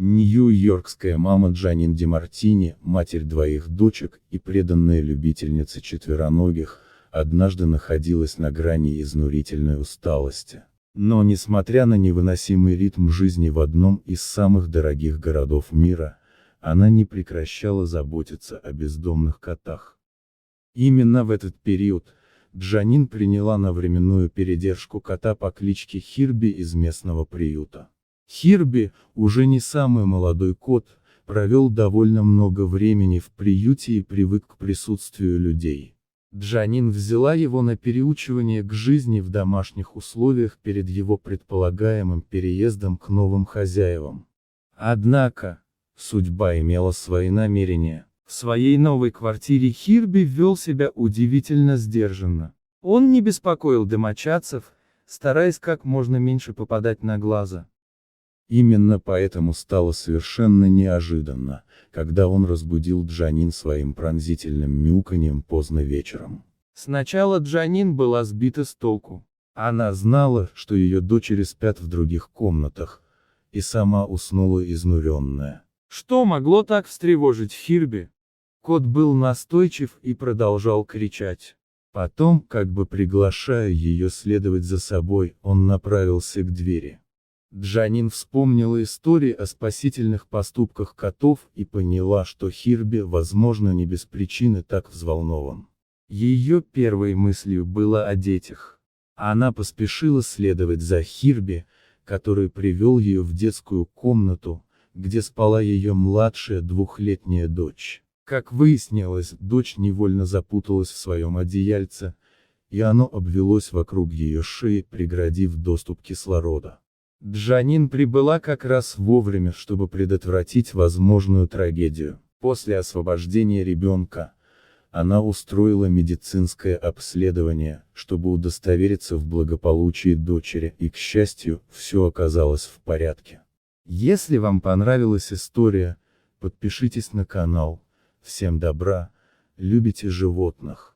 Нью-йоркская мама Джанин Ди Мартини, матерь двоих дочек и преданная любительница четвероногих, однажды находилась на грани изнурительной усталости. Но несмотря на невыносимый ритм жизни в одном из самых дорогих городов мира, она не прекращала заботиться о бездомных котах. Именно в этот период Джанин приняла на временную передержку кота по кличке Хирби из местного приюта. Хирби, уже не самый молодой кот, провел довольно много времени в приюте и привык к присутствию людей. Джанин взяла его на переучивание к жизни в домашних условиях перед его предполагаемым переездом к новым хозяевам. Однако, судьба имела свои намерения. В своей новой квартире Хирби вел себя удивительно сдержанно. Он не беспокоил домочадцев, стараясь как можно меньше попадать на глаза. Именно поэтому стало совершенно неожиданно, когда он разбудил Джанин своим пронзительным мяуканьем поздно вечером. Сначала Джанин была сбита с толку. Она знала, что ее дочери спят в других комнатах, и сама уснула изнуренная. Что могло так встревожить Хирби? Кот был настойчив и продолжал кричать. Потом, как бы приглашая ее следовать за собой, он направился к двери. Джанин вспомнила истории о спасительных поступках котов и поняла, что Хирби, возможно, не без причины так взволнован. Ее первой мыслью было о детях. Она поспешила следовать за Хирби, который привел ее в детскую комнату, где спала ее младшая двухлетняя дочь. Как выяснилось, дочь невольно запуталась в своем одеяльце, и оно обвелось вокруг ее шеи, преградив доступ кислорода. Джанин прибыла как раз вовремя, чтобы предотвратить возможную трагедию. После освобождения ребенка, она устроила медицинское обследование, чтобы удостовериться в благополучии дочери, и, к счастью, все оказалось в порядке. Если вам понравилась история, подпишитесь на канал. Всем добра, любите животных.